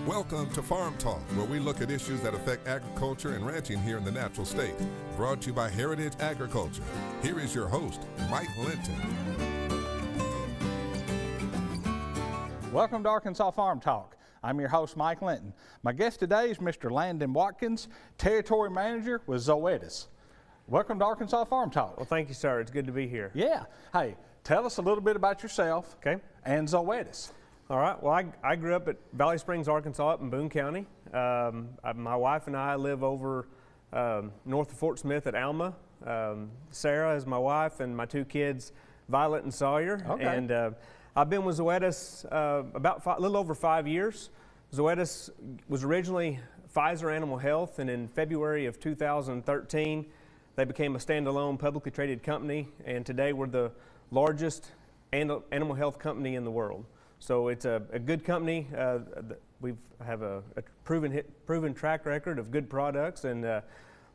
Welcome to Farm Talk, where we look at issues that affect agriculture and ranching here in the natural state. Brought to you by Heritage Agriculture. Here is your host, Mike Linton. Welcome to Arkansas Farm Talk. I'm your host, Mike Linton. My guest today is Mr. Landon Watkins, Territory Manager with Zoetis. Welcome to Arkansas Farm Talk. Well, thank you, sir. It's good to be here. Yeah. Hey, tell us a little bit about yourself and Zoetis. All right. Well, I grew up at Valley Springs, Arkansas, up in Boone County. My wife and I live over north of Fort Smith at Alma. Sarah is my wife, and my two kids, Violet and Sawyer. Okay. And I've been with Zoetis a little over 5 years. Zoetis was originally Pfizer Animal Health, and in February of 2013, they became a standalone publicly traded company, and today we're the largest animal health company in the world. So it's a good company. We have a proven track record of good products, and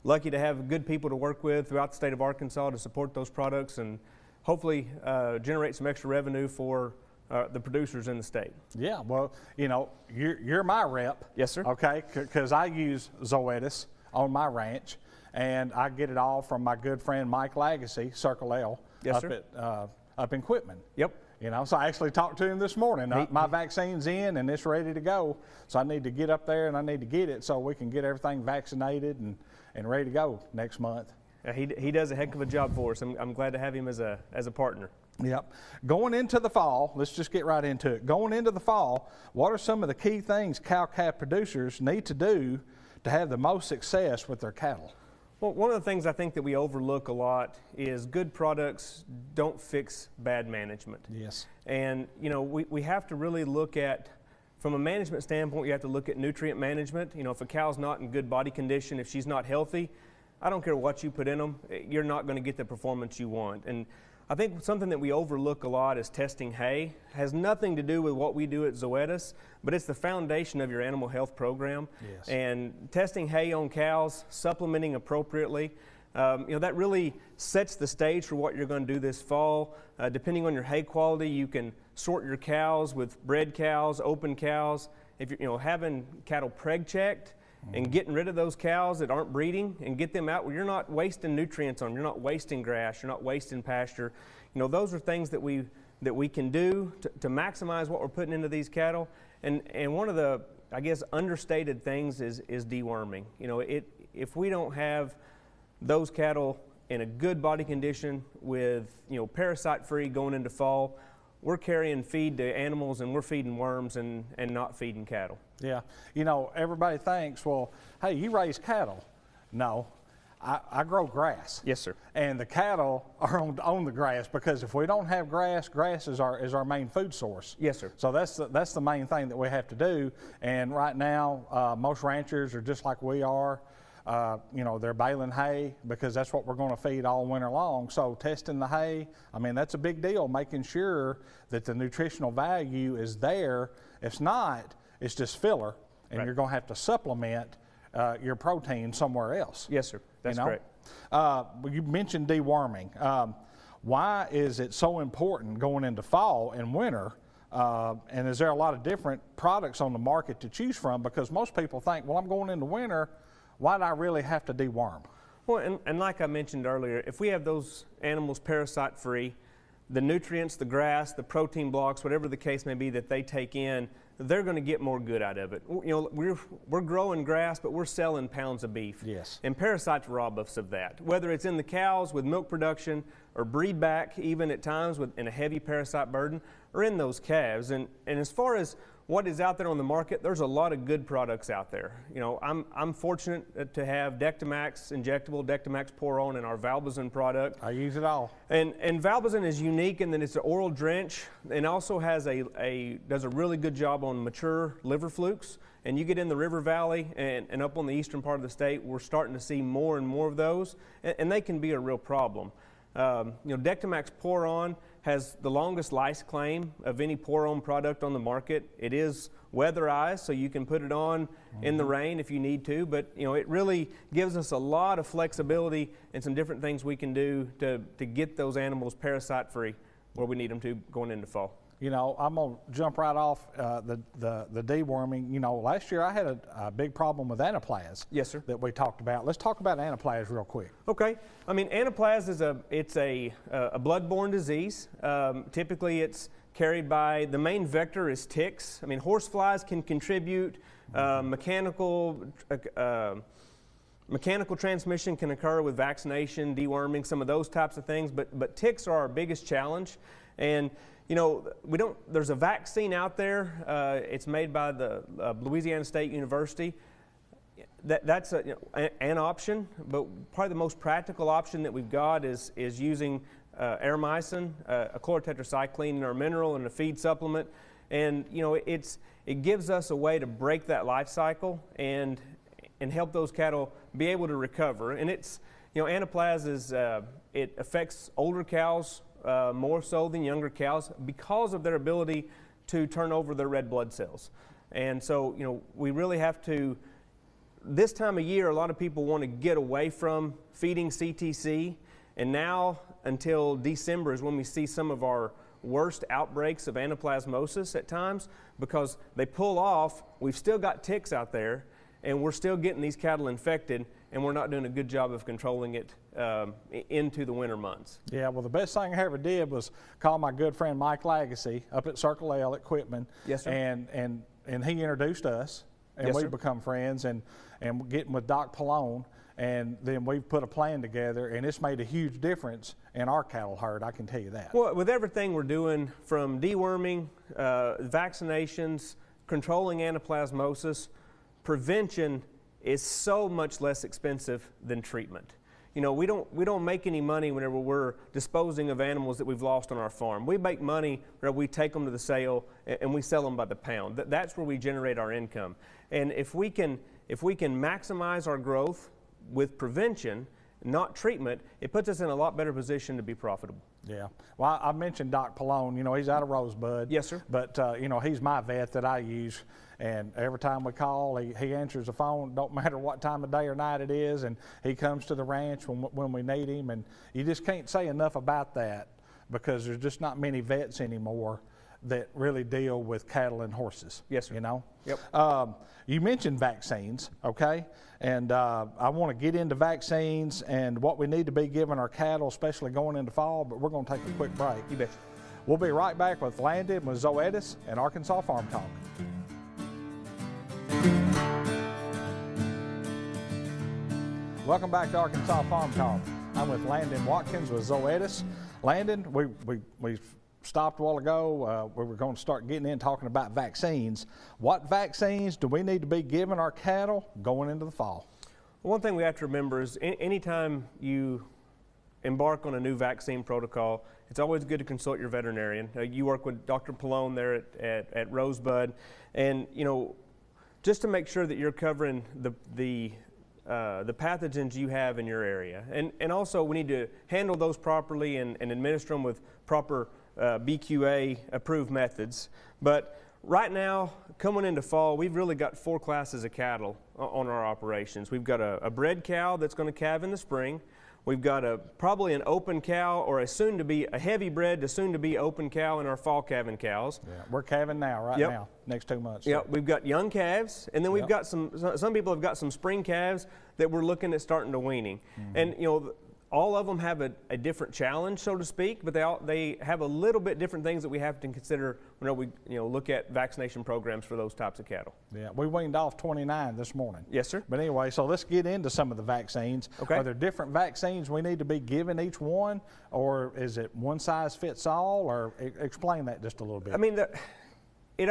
lucky to have good people to work with throughout the state of Arkansas to support those products and hopefully generate some extra revenue for the producers in the state. Yeah, well, you know, you're my rep. Yes, sir. Okay, because I use Zoetis on my ranch, and I get it all from my good friend Mike Legacy, Circle L, yes, sir. Up in Quitman. Yep. You know, so I actually talked to him this morning. My vaccine's in and it's ready to go. So I need to get up there and I need to get it so we can get everything vaccinated and ready to go next month. He does a heck of a job for us. I'm glad to have him as a partner. Yep. Going into the fall, let's just get right into it. Going into the fall, what are some of the key things cow-calf producers need to do to have the most success with their cattle? Well, one of the things I think that we overlook a lot is good products don't fix bad management. Yes. And, you know, we have to really look at, from a management standpoint, you have to look at nutrient management. You know, if a cow's not in good body condition, if she's not healthy, I don't care what you put in them, you're not going to get the performance you want. And I think something that we overlook a lot is testing hay. It has nothing to do with what we do at Zoetis, but it's the foundation of your animal health program. Yes. And testing hay on cows, supplementing appropriately, you know, that really sets the stage for what you're going to do this fall. Depending on your hay quality, you can sort your cows with bred cows, open cows. If you're, you know, having cattle preg checked, and getting rid of those cows that aren't breeding and get them out where you're not wasting nutrients on them, you're not wasting grass, you're not wasting pasture. You know, those are things that we can do to maximize what we're putting into these cattle. And one of the, I guess, understated things is deworming. You know, if we don't have those cattle in a good body condition with, you know, parasite-free going into fall, we're carrying feed to animals and we're feeding worms and not feeding cattle. Yeah. You know, everybody thinks, well, hey, you raise cattle. No, I grow grass. Yes, sir. And the cattle are on the grass, because if we don't have grass, grass is our main food source. Yes, sir. So that's the main thing that we have to do. And right now, most ranchers are just like we are. You know, they're baling hay because that's what we're going to feed all winter long. So testing the hay, I mean, that's a big deal, making sure that the nutritional value is there. If not, it's just filler, and right. You're going to have to supplement your protein somewhere else. Yes, sir. That's correct. You mentioned deworming. Why is it so important going into fall and winter? And is there a lot of different products on the market to choose from? Because most people think, well, I'm going into winter, why do I really have to deworm? Well, and like I mentioned earlier, if we have those animals parasite-free, the nutrients, the grass, the protein blocks, whatever the case may be that they take in, they're going to get more good out of it. You know, we're growing grass, but we're selling pounds of beef. Yes. And parasites rob us of that. Whether it's in the cows with milk production, or breed back even at times in a heavy parasite burden, or in those calves. And as far as what is out there on the market, there's a lot of good products out there. You know, I'm fortunate to have Dectomax injectable, Dectomax pour-on, and our Valbazin product. I use it all. And Valbazin is unique in that it's an oral drench, and also has does a really good job on mature liver flukes. And you get in the River Valley and up on the eastern part of the state, we're starting to see more and more of those, and they can be a real problem. You know, Dectomax pour-on has the longest lice claim of any pour-on product on the market. It is weatherized, so you can put it on in the rain if you need to, but you know, it really gives us a lot of flexibility and some different things we can do to get those animals parasite-free where we need them to going into fall. You know, I'm going to jump right off the deworming. You know, last year I had a big problem with anaplasm. Yes, sir. That we talked about. Let's talk about anaplasm real quick. Okay. I mean, anaplasm is a bloodborne disease. Typically, it's carried by, the main vector is ticks. I mean, horseflies can contribute. Mechanical transmission can occur with vaccination, deworming, some of those types of things. But ticks are our biggest challenge. And you know, there's a vaccine out there. It's made by the Louisiana State University. That's an option, but probably the most practical option that we've got is using aeromycin, a chlorotetracycline in our mineral and a feed supplement. And you know, it gives us a way to break that life cycle and help those cattle be able to recover. And it's, you know, anaplasm is, it affects older cows more so than younger cows because of their ability to turn over their red blood cells. And so, you know, we really have to, this time of year, a lot of people want to get away from feeding CTC, and now until December is when we see some of our worst outbreaks of anaplasmosis at times, because they pull off, we've still got ticks out there, and we're still getting these cattle infected, and we're not doing a good job of controlling it into the winter months. Yeah, well, the best thing I ever did was call my good friend Mike Legacy up at Circle L at Quitman. Yes, sir. And he introduced us, and yes, we've sir. become friends, and getting with Doc Pallone, and then we've put a plan together, and it's made a huge difference in our cattle herd, I can tell you that. Well, with everything we're doing, from deworming, vaccinations, controlling anaplasmosis, prevention is so much less expensive than treatment. You know, we don't make any money whenever we're disposing of animals that we've lost on our farm. We make money whenever we take them to the sale and we sell them by the pound. That's where we generate our income. And if we can maximize our growth with prevention, not treatment, it puts us in a lot better position to be profitable. Yeah. Well, I mentioned Doc Pallone. You know, he's out of Rosebud. Yes, sir. But, you know, he's my vet that I use. And every time we call, he answers the phone, don't matter what time of day or night it is, and he comes to the ranch when we need him. And you just can't say enough about that, because there's just not many vets anymore that really deal with cattle and horses. Yes, sir. You know? Yep. You mentioned vaccines, okay? And I want to get into vaccines and what we need to be giving our cattle, especially going into fall, but we're going to take a quick break. You bet. We'll be right back with Landon with Zoetis and Arkansas Farm Talk. Welcome back to Arkansas Farm Talk. I'm with Landon Watkins with Zoetis. Landon, we stopped a while ago. We were going to start getting in talking about vaccines. What vaccines do we need to be giving our cattle going into the fall? Well, one thing we have to remember is anytime you embark on a new vaccine protocol, it's always good to consult your veterinarian. You work with Dr. Pallone there at Rosebud, and you know, just to make sure that you're covering the pathogens you have in your area. And also we need to handle those properly and administer them with proper BQA approved methods. But right now, coming into fall, we've really got 4 classes of cattle on our operations. We've got a bred cow that's going to calve in the spring. We've got probably an open cow, or a heavy bred to soon to be open cow in our fall calving cows. Yeah, we're calving now, right now, next 2 months. Yeah, we've got young calves, and then we've got some people have got some spring calves that we're looking at starting to weaning. Mm-hmm. And you know, all of them have a different challenge, so to speak, but they have a little bit different things that we have to consider whenever we look at vaccination programs for those types of cattle. Yeah, we weaned off 29 this morning. Yes, sir. But anyway, so let's get into some of the vaccines. Okay. Are there different vaccines we need to be giving each one, or is it one size fits all, or explain that just a little bit? I mean, it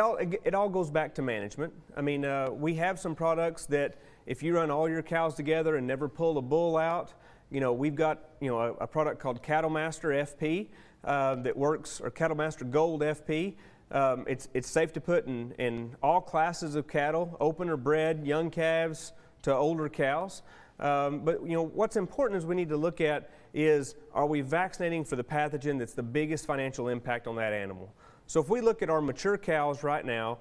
all goes back to management. I mean, we have some products that if you run all your cows together and never pull a bull out, you know, we've got, a product called Cattle Master FP that works, or Cattle Master Gold FP. It's safe to put in all classes of cattle, open or bred, young calves to older cows. But what's important is we need to look at is, are we vaccinating for the pathogen that's the biggest financial impact on that animal? So if we look at our mature cows right now,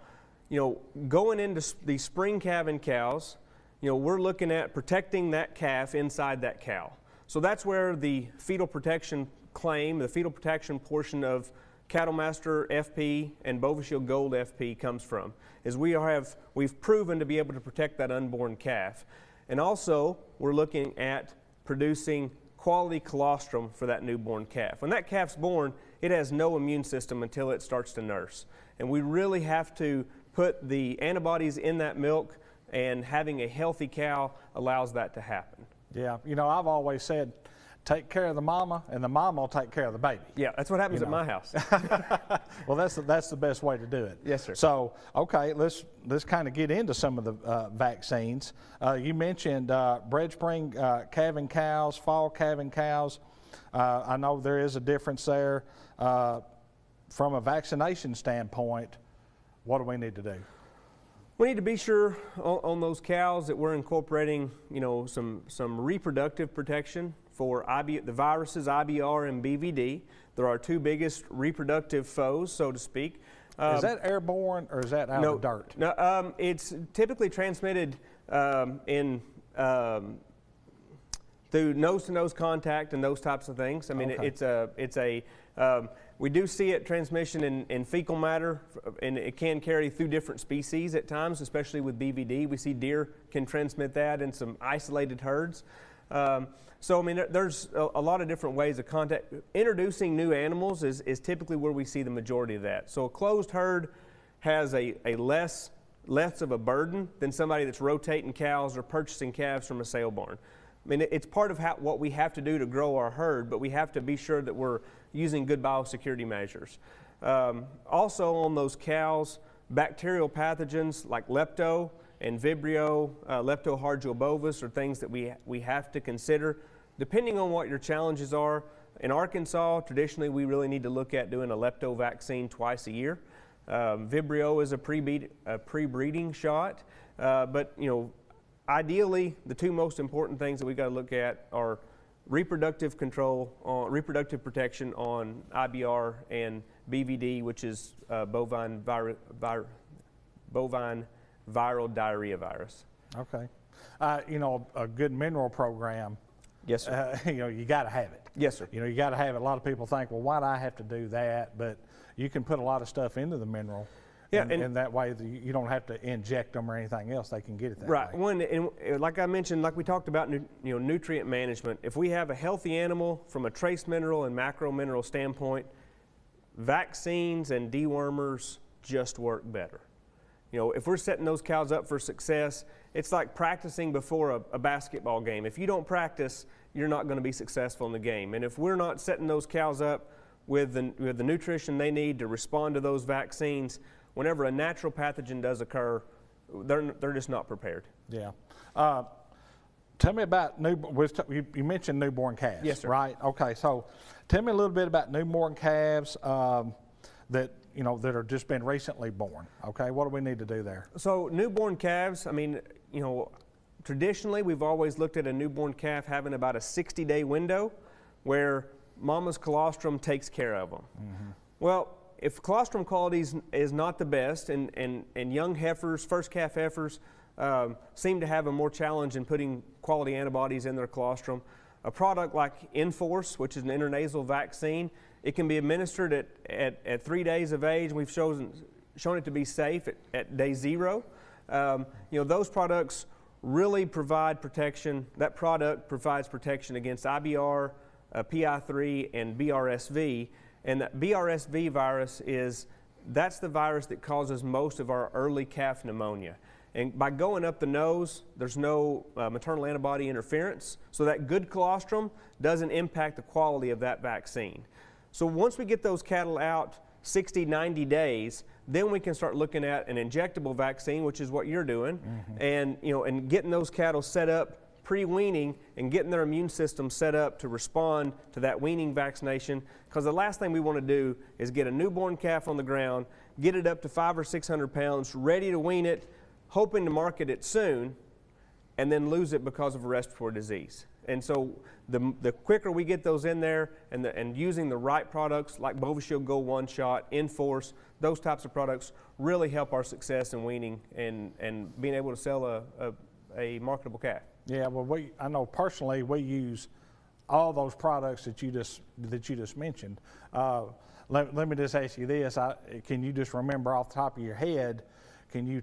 going into the spring calving cows, we're looking at protecting that calf inside that cow. So that's where the fetal protection claim, the fetal protection portion of Cattle Master FP and Bovishield Gold FP comes from, is we've proven to be able to protect that unborn calf. And also, we're looking at producing quality colostrum for that newborn calf. When that calf's born, it has no immune system until it starts to nurse. And we really have to put the antibodies in that milk, and having a healthy cow allows that to happen. Yeah, you know, I've always said, take care of the mama, and the mama will take care of the baby. Yeah, that's what happens at my house. Well, that's the best way to do it. Yes, sir. So, okay, let's kind of get into some of the vaccines. You mentioned bread spring calving cows, fall calving cows. I know there is a difference there. From a vaccination standpoint, what do we need to do? We need to be sure on those cows that we're incorporating, you know, some reproductive protection for the viruses IBR and BVD. They're our two biggest reproductive foes, so to speak. Is that airborne or is that out of the dirt? No, it's typically transmitted through nose-to-nose contact and those types of things. I mean, okay. We do see it transmission in fecal matter, and it can carry through different species at times, especially with BVD. We see deer can transmit that in some isolated herds. So, I mean, there's a lot of different ways of contact. Introducing new animals is typically where we see the majority of that. So a closed herd has a less of a burden than somebody that's rotating cows or purchasing calves from a sale barn. I mean, it's part of what we have to do to grow our herd, but we have to be sure that we're using good biosecurity measures. Also on those cows, bacterial pathogens like lepto and vibrio, leptohargio bovis are things that we have to consider. Depending on what your challenges are, in Arkansas, traditionally we really need to look at doing a lepto vaccine twice a year. Vibrio is a pre-breeding shot, but you know, ideally, the two most important things that we got to look at are reproductive control, reproductive protection on IBR and BVD, which is bovine viral diarrhea virus. Okay. You know, a good mineral program. Yes, sir. You know, you got to have it. Yes, sir. You know, you got to have it. A lot of people think, well, why do I have to do that? But you can put a lot of stuff into the mineral. Yeah, and that way you don't have to inject them or anything else. They can get it that way. Right. And like I mentioned, like we talked about, nutrient management. If we have a healthy animal from a trace mineral and macro mineral standpoint, vaccines and dewormers just work better. You know, if we're setting those cows up for success, it's like practicing before a basketball game. If you don't practice, you're not going to be successful in the game. And if we're not setting those cows up with the nutrition they need to respond to those vaccines, whenever a natural pathogen does occur, they're just not prepared. Yeah. Tell me about you mentioned newborn calves. Yes, sir. Right? Okay, so tell me a little bit about newborn calves that are just been recently born. Okay, what do we need to do there? So newborn calves, I mean, you know, traditionally we've always looked at a newborn calf having about a 60-day window where mama's colostrum takes care of them. Mm-hmm. Well, if colostrum quality is not the best, and young heifers, first calf heifers, seem to have a more challenge in putting quality antibodies in their colostrum, a product like Enforce, which is an intranasal vaccine, it can be administered at 3 days of age. We've shown it to be safe at day 0. You know, those products really provide protection. That product provides protection against IBR, PI3, and BRSV. And that BRSV virus that's the virus that causes most of our early calf pneumonia. And by going up the nose, there's no maternal antibody interference, so that good colostrum doesn't impact the quality of that vaccine. So once we get those cattle out 60, 90 days, then we can start looking at an injectable vaccine, which is what you're doing, mm-hmm. and getting those cattle set up pre-weaning and getting their immune system set up to respond to that weaning vaccination, because the last thing we want to do is get a newborn calf on the ground, get it up to 500 or 600 pounds, ready to wean it, hoping to market it soon, and then lose it because of a respiratory disease. And so the quicker we get those in there and using the right products like Bovishield Gold One Shot, Enforce, those types of products really help our success in weaning and being able to sell a marketable calf. Yeah, well, I know personally we use all those products that you just mentioned. Let me just ask you this: can you just remember off the top of your head? Can you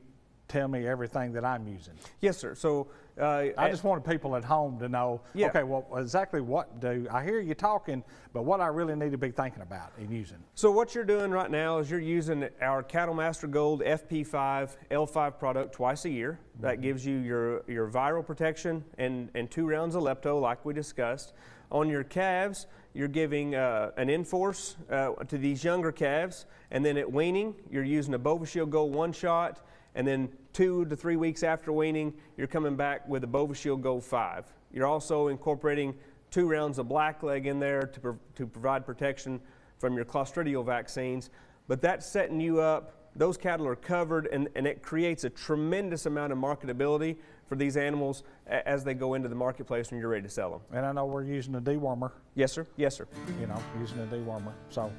tell me everything that I'm using? Yes, sir. So I just wanted people at home to know, yeah. Okay, well, exactly what do I hear you talking, but what I really need to be thinking about and using. So what you're doing right now is you're using our Cattle Master Gold FP5 L5 product twice a year. That gives you your viral protection and 2 rounds of lepto, like we discussed. On your calves, you're giving an Enforce to these younger calves, and then at weaning, you're using a BovaShield Gold 1-shot, and then 2 to 3 weeks after weaning, you're coming back with a BovaShield Gold 5. You're also incorporating 2 rounds of blackleg in there to provide protection from your clostridial vaccines. But that's setting you up. Those cattle are covered, and it creates a tremendous amount of marketability for these animals as they go into the marketplace when you're ready to sell them. And I know we're using a dewormer. Yes, sir. Yes, sir. You know, using a dewormer. So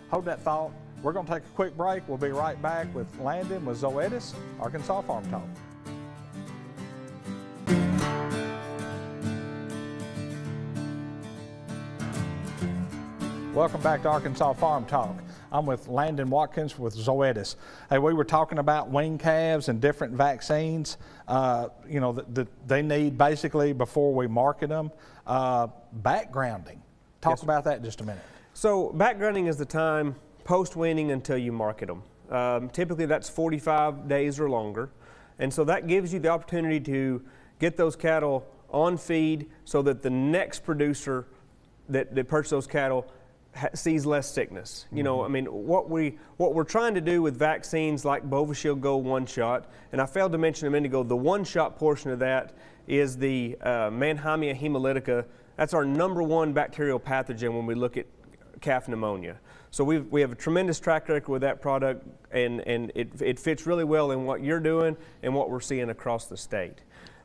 hold that thought. We're going to take a quick break. We'll be right back with Landon with Zoetis, Arkansas Farm Talk. Welcome back to Arkansas Farm Talk. I'm with Landon Watkins with Zoetis. Hey, we were talking about wean calves and different vaccines, you know, that they need basically before we market them. Backgrounding. Talk about that just a minute. So backgrounding is the time post-weaning until you market them. Typically that's 45 days or longer. And so that gives you the opportunity to get those cattle on feed so that the next producer that purchases those cattle sees less sickness. You know, I mean, what we're trying to do with vaccines like BovaShield Gold 1-shot, and I failed to mention a minute ago, the 1-shot portion of that is the Mannheimia hemolytica. That's our #1 bacterial pathogen when we look at calf pneumonia. So we have a tremendous track record with that product, and it fits really well in what you're doing and what we're seeing across the state.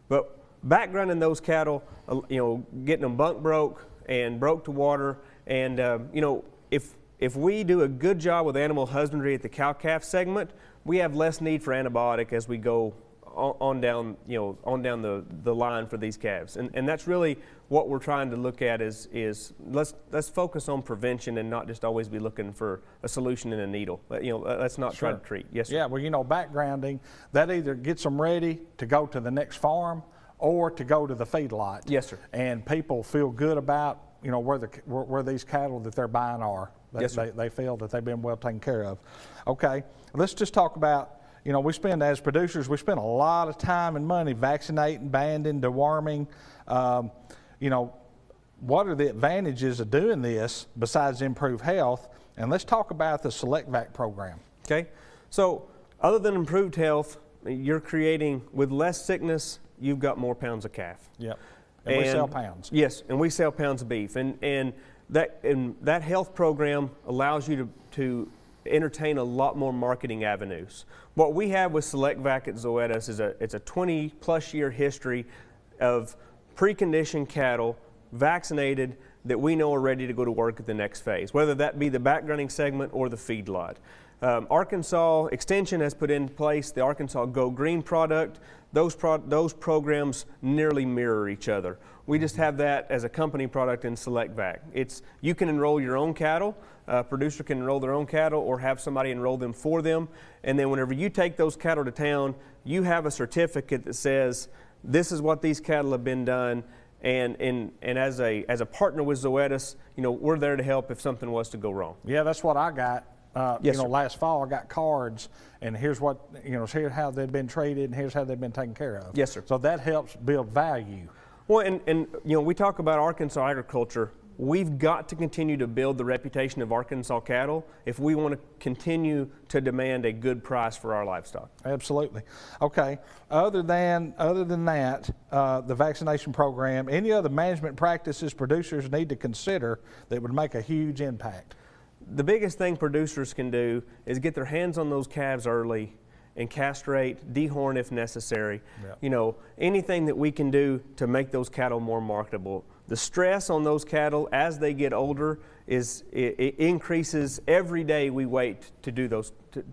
But backgrounding those cattle, you know, getting them bunk broke and broke to water, and you know, if we do a good job with animal husbandry at the cow-calf segment, we have less need for antibiotic as we go on down, you know, on down the line for these calves, and that's really what we're trying to look at is let's focus on prevention and not just always be looking for a solution in a needle. You know, let's not try to treat. Yes, sir. Yeah, well, you know, backgrounding, that either gets them ready to go to the next farm or to go to the feedlot. Yes, sir. And people feel good about, you know, where these cattle that they're buying are. Yes, sir. They feel that they've been well taken care of. Okay, let's just talk about, you know, as producers, we spend a lot of time and money vaccinating, banding, deworming. You know, what are the advantages of doing this besides improved health? And let's talk about the Select Vac program. Okay, so other than improved health, you're creating, with less sickness, you've got more pounds of calf. Yep. And we sell pounds. Yes, and we sell pounds of beef. And that health program allows you to entertain a lot more marketing avenues. What we have with Select Vac at Zoetis is it's a 20+ year history of preconditioned cattle, vaccinated, that we know are ready to go to work at the next phase, whether that be the backgrounding segment or the feedlot. Arkansas Extension has put in place the Arkansas Go Green product. Those programs nearly mirror each other. We just have that as a company product in Select Vac. You can enroll your own cattle, a producer can enroll their own cattle or have somebody enroll them for them, and then whenever you take those cattle to town, you have a certificate that says this is what these cattle have been done, and as a partner with Zoetis, you know, we're there to help if something was to go wrong. Yeah, that's what I got. Yes, you know, sir. last fall I got cards, and here's what, you know, here's how they've been treated, and here's how they've been taken care of. Yes, sir. So that helps build value. Well, and you know, we talk about Arkansas agriculture. We've got to continue to build the reputation of Arkansas cattle if we want to continue to demand a good price for our livestock. Absolutely. Okay. Other than that, the vaccination program, any other management practices producers need to consider that would make a huge impact? The biggest thing producers can do is get their hands on those calves early and castrate, dehorn if necessary. Yep. You know, anything that we can do to make those cattle more marketable. The stress on those cattle as they get older it increases every day we wait to do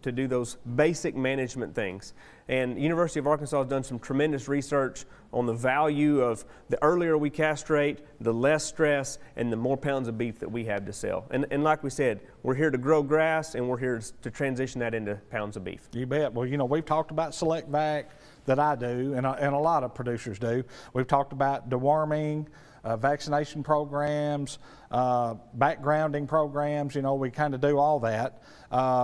to do those basic management things. And the University of Arkansas has done some tremendous research on the value of the earlier we castrate, the less stress, and the more pounds of beef that we have to sell. And like we said, we're here to grow grass, and we're here to transition that into pounds of beef. You bet. Well, you know, we've talked about Select Vac that I do, and a lot of producers do. We've talked about deworming, vaccination programs, backgrounding programs. You know, we kind of do all that.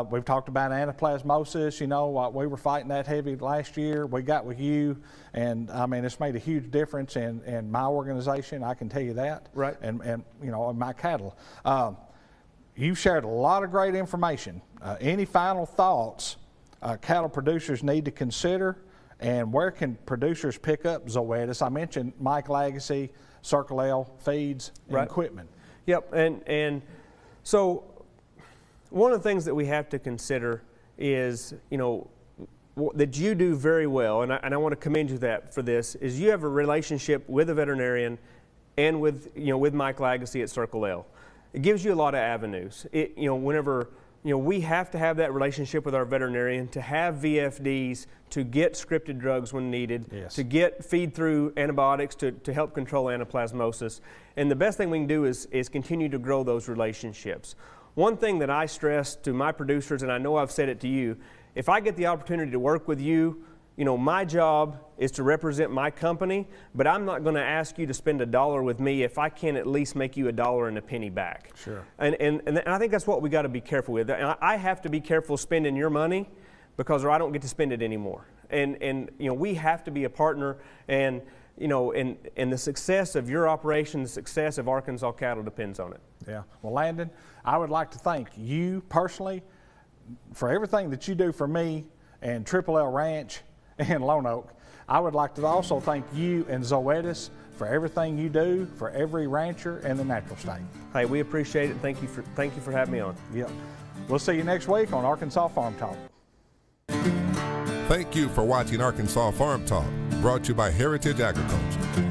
We've talked about anaplasmosis. You know, we were fighting that heavy last year. We got with you, and I mean, it's made a huge difference in my organization. I can tell you that. Right. And you know, in my cattle. You've shared a lot of great information. Any final thoughts cattle producers need to consider, and where can producers pick up Zoetis? I mentioned Mike Legacy, Circle L feeds, and equipment. Yep, and so one of the things that we have to consider is, you know, that you do very well, and I want to commend you for this, is you have a relationship with a veterinarian and with, you know, with Mike Legacy at Circle L. It gives you a lot of avenues. You know, whenever, you know, we have to have that relationship with our veterinarian to have VFDs, to get scripted drugs when needed, yes, to get feed through antibiotics to help control anaplasmosis. And the best thing we can do is continue to grow those relationships. One thing that I stress to my producers, and I know I've said it to you, if I get the opportunity to work with you, you know, my job is to represent my company, but I'm not going to ask you to spend $1 with me if I can't at least make you $1 and a penny back. Sure. And I think that's what we got to be careful with. And I have to be careful spending your money because or I don't get to spend it anymore. And you know, we have to be a partner, and you know, and the success of your operation, the success of Arkansas cattle depends on it. Yeah. Well, Landon, I would like to thank you personally for everything that you do for me and Triple L Ranch and Lone Oak. I would like to also thank you and Zoetis for everything you do for every rancher in the natural state. Hey, we appreciate it. Thank you for having me on. Yep. We'll see you next week on Arkansas Farm Talk. Thank you for watching Arkansas Farm Talk, brought to you by Heritage Agriculture.